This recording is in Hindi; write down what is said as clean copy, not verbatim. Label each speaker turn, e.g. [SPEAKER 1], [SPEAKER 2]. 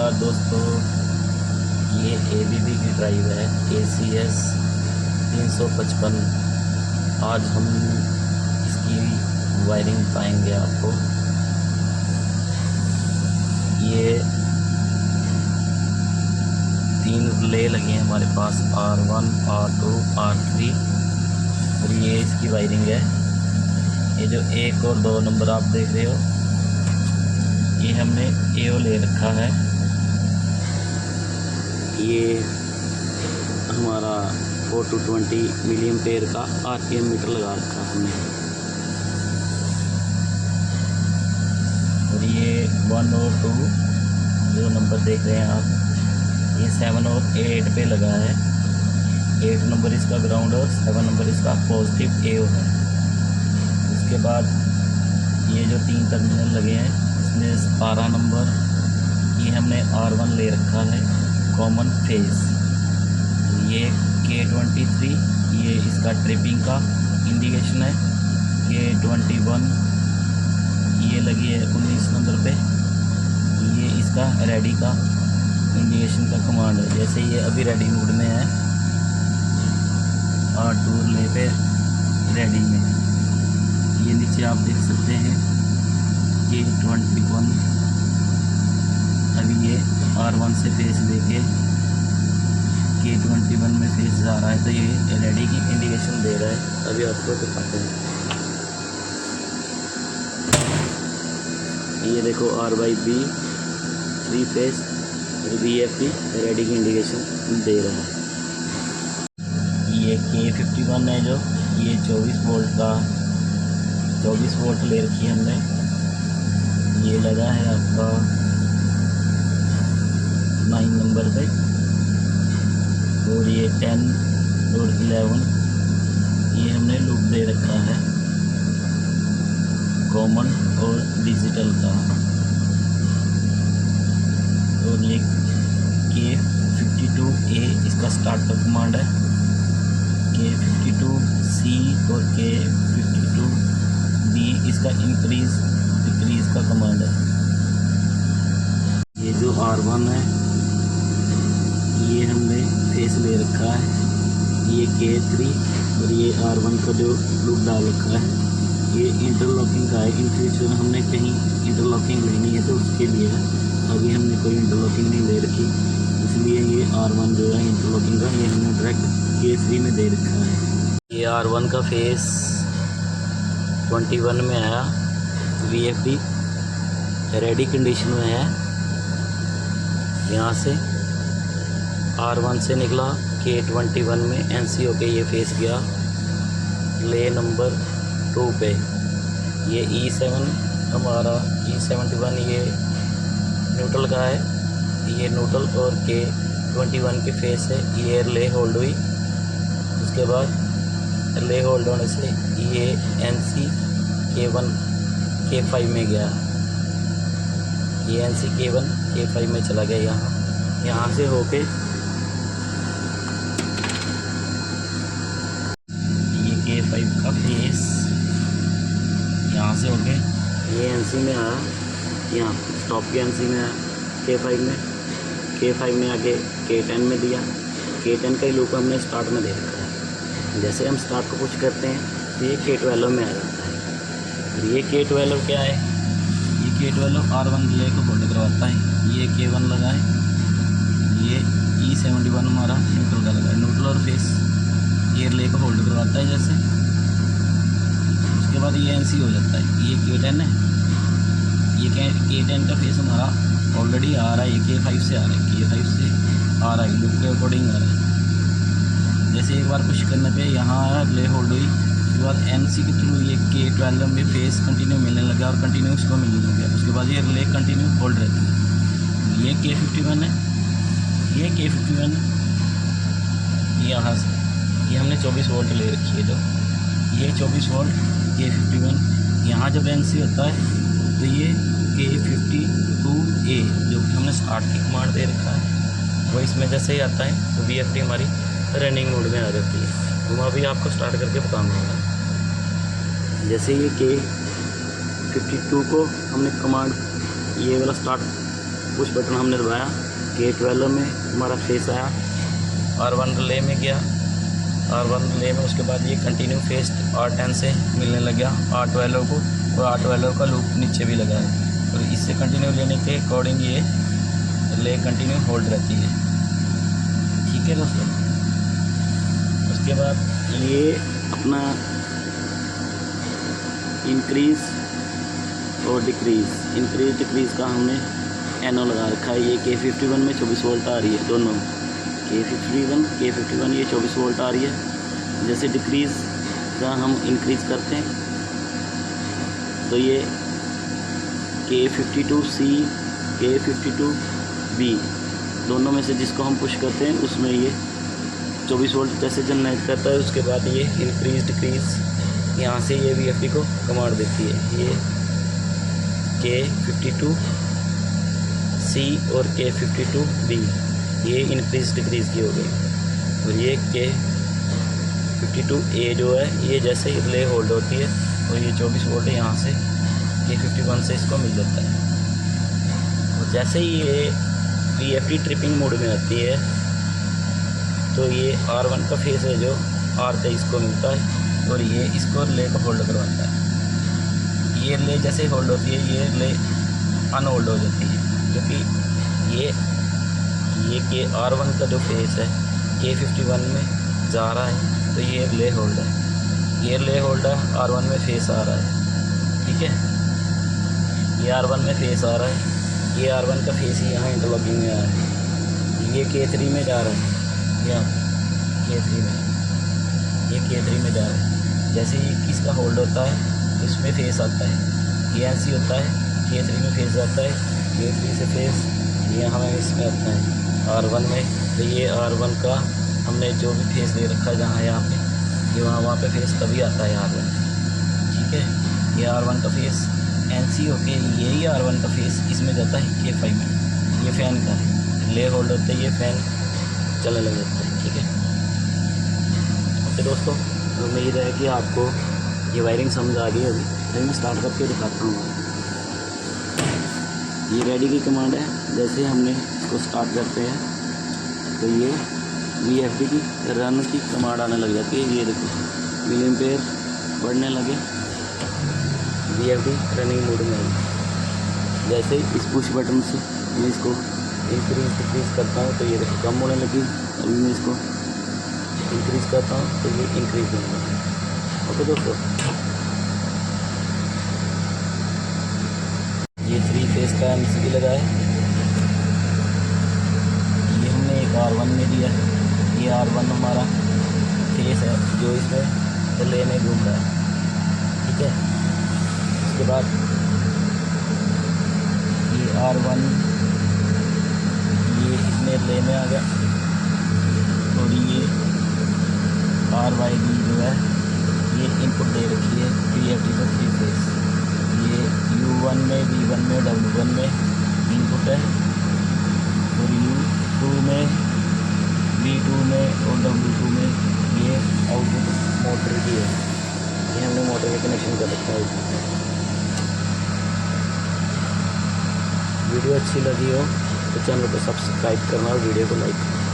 [SPEAKER 1] नमस्कार दोस्तों, ये ABB की ड्राइव है ACS 355। आज हम इसकी वायरिंग बताएंगे आपको। ये 3 रिले लगे हैं हमारे पास, R1, R2, R3 और ये इसकी वायरिंग है। ये जो 1 और 2 नंबर आप देख रहे हो, ये हमने AO ले रखा है। ये हमारा 420 मिलियम पेयर का RPM मीटर लगा रखा है हमने। और ये 1 और 2 जो नंबर देख रहे हैं आप, ये 7 और 8 पे लगा है। 8 नंबर इसका ग्राउंड और 7 नंबर इसका पॉजिटिव AO है। उसके बाद ये जो 3 टर्मिनल लगे हैं, इसमें 12 नंबर ये हमने R1 ले रखा है कॉमन फेस। ये K23 ये इसका ट्रिपिंग का इंडिकेशन है। K21 ये लगी है 19 नंबर पे, ये इसका रेडी का इंडिकेशन का कमांड है। जैसे ये अभी रेडी मोड में है, R2 ले पे रेडी में। ये नीचे आप देख सकते हैं K21 अभी ये R1 से फेस लेके K21 में फेस जा रहा है, तो ये रेडी की इंडिकेशन दे रहा है। अभी आपको दिखाते हैं। ये देखो R/B 3 फेस और VFD रेडी की इंडिकेशन दे रहा है। ये K51 है जो ये 24 वोल्ट का 24 वोल्ट ले रखी है हमने। ये लगा है आपका 9 नंबर पे। और ये 10 और 11 ये हमने लूप दे रखा है कॉमन और डिजिटल का। और ये K52A इसका स्टार्टर कमांड है। K52C और K52B इसका इंक्रीज डिक्रीज का कमांड है। ये जो R1 है ये हमने फेस ले रखा है। ये K3 और ये R1 का जो लूप डाल रखा है, ये इंटरलॉकिंग का है। इन फ्यूचर हमने कहीं इंटरलॉकिंग लेनी है तो उसके लिए है। अभी हमने कोई इंटरलॉकिंग नहीं ले रखी, इसलिए ये R1 जो है इंटरलॉकिंग का, ये हमने डायरेक्ट K3 में दे रखा है। ये R1 का फेस 21 में आया, VFD रेडी कंडीशन में है। यहाँ से R1 से निकला K21 में NC होके ये फेस गया ले नंबर 2 पे। ये E7 हमारा E71 ये न्यूट्रल का है। ये न्यूट्रल और K21 के फेस है। ये रिले होल्ड हुई, उसके बाद रिले होल्ड होने से ये NC K1 K5 में गया। ये NC K1 K5 में चला गया। यहाँ से होके ये K5 का फेस यहाँ से होके ये NC में आया, यहाँ स्टॉप के NC में आया K5 में आके K10 में दिया। K10 का ही लूप हमने स्टार्ट में दे रखा है। जैसे हम स्टार्ट को कुछ करते हैं तो ये K12 में आ जाता है। ये K12 क्या है, ये K12 R1 रिले को होल्ड करवाता है। ये K1 लगा है, ये E71 हमारा न्यूट्रल का लगा है। न्यूट्रल और फेस ये रिले को होल्ड करवाता है। जैसे उसके बाद ये NC हो जाता है। ये K10 है, ये K10 का फेस हमारा ऑलरेडी आ रहा है। ये K5 से आ रहा है, K5 से आ रहा है, लूप के अकॉर्डिंग आ रहा है। जैसे एक बार पुश करने पे यहाँ आया, रिले होल्ड हुई, उसके बाद NC के थ्रू ये K12 में फेस कंटिन्यू मिलने लगा और कंटिन्यू उसको मिलने लग गया। उसके बाद ये रिले कंटिन्यू होल्ड रहती है। ये K51 है, ये K51 यहाँ से ये हमने 24 वोल्ट ले रखी है। जब ये 24 वोल्ट K51 यहाँ जब NC होता है तो ये K52A जो कि हमने स्टार्ट की कमांड दे रखा है वो इसमें जैसे ही आता है तो VFD हमारी रनिंग मोड में आ जाती है। तो मैं अभी आपको स्टार्ट करके बताऊँगा। जैसे ये K52 को हमने कमांड ये वाला स्टार्ट पुश बटन हमने दबाया, K12 में हमारा फेस आया, R1 रिले में गया, R1 रिले में उसके बाद ये कंटिन्यू फेस R10 से मिलने लग गया R12 को, और R12 का लूप नीचे भी लगा है, और इससे कंटिन्यू लेने के अकॉर्डिंग ये रिले कंटिन्यू होल्ड रहती है। ठीक है दोस्तों। उसके बाद ये अपना इंक्रीज़ और इंक्रीज़ डिक्रीज़ का हमने एनो लगा रखा है। ये K51 में 24 वोल्ट आ रही है, दोनों K51 ये 24 वोल्ट आ रही है। जैसे डिक्रीज़ का हम इंक्रीज़ करते हैं तो ये K52C K52B दोनों में से जिसको हम पुश करते हैं उसमें ये 24 वोल्ट जैसे जनरेट करता है। उसके बाद ये इंक्रीज़ डिक्रीज़ यहाँ से ये VFD को कमांड देती है। ये K52C और K52B ये इंक्रीज़ डिक्रीज़ की हो गई, और ये K52A जो है ये जैसे ही रिले होल्ड होती है और ये 24 वोल्ट यहाँ से K51 से इसको मिल जाता है। और जैसे ही ये VFD ट्रिपिंग मोड में आती है तो ये R1 का फेस है जो R23 को मिलता है, और ये इसको रिले को होल्ड करवाता है। ये रिले जैसे होल्ड होती है ये रिले अनहोल्ड हो जाती है, क्योंकि ये R1 का जो फेस है K51 में जा रहा है, तो ये रिले होल्ड है, ये रिले होल्ड है, R1 में फेस आ रहा है। ठीक है, ये R1 में फेस आ रहा है, ये R1 का फेस ही यहाँ इंटरलॉकिंग में आ रहा है, ये K3 में जा रहा है, यहाँ K3 में, ये K3 में जा रहा है। जैसे ही किसका होल्ड होता है इसमें फेस आता है, ये NC होता है, K3 में फेस आता है, K3 से फेस यहाँ में इसमें आता है R1 में। तो ये R1 का हमने जो भी फेस दे रखा है जहाँ यहाँ पे, ये वहाँ पे फेस तभी आता है R1। ठीक है, ये R1 का फेस NC होके यही R1 का फेस इसमें जाता है K5 में। ये फ़ैन का है, रिले होल्ड होते है, ये फ़ैन चलने लग जाता है। ठीक है, ओके दोस्तों, उम्मीद है कि आपको ये वायरिंग समझ आ गई होगी। फिर मैं स्टार्ट करके दिखाता हूँ। ये रेडी की कमांड है, जैसे हमने इसको स्टार्ट करते हैं तो ये VFD की रन की कमांड आने लग जाती है। ये देखो मिलीएम्पेयर बढ़ने लगे, VFD रनिंग मोड में आई। जैसे इस पुश बटन से मैं इसको इंक्रीज़ डिक्रीज़ करता हूँ तो ये देखो कम होने लगी, अभी मैं इसको इंक्रीज़ करता हूँ तो ये इंक्रीज़ होने लगी। ओके दोस्तों, ये 3 फेस का MCB लगा है, ये हमने एक R1 में दिया है, ये R1 हमारा फेस है जो इसमें रिले में घूम रहा है। ठीक है, उसके बाद ये R1 ये इसमें रिले में आ गया, और ये RYD जो है ये इनपुट दे रखी है VFD को 3 फेस। ये U1 में, V1 में, W1 में इनपुट है, और U2 में, V2 में और W2 में ये आउटपुट मोटर की है। ये हमने मोटर का कनेक्शन कर रखा है। वीडियो अच्छी लगी हो तो चैनल को सब्सक्राइब करना और वीडियो को लाइक करना।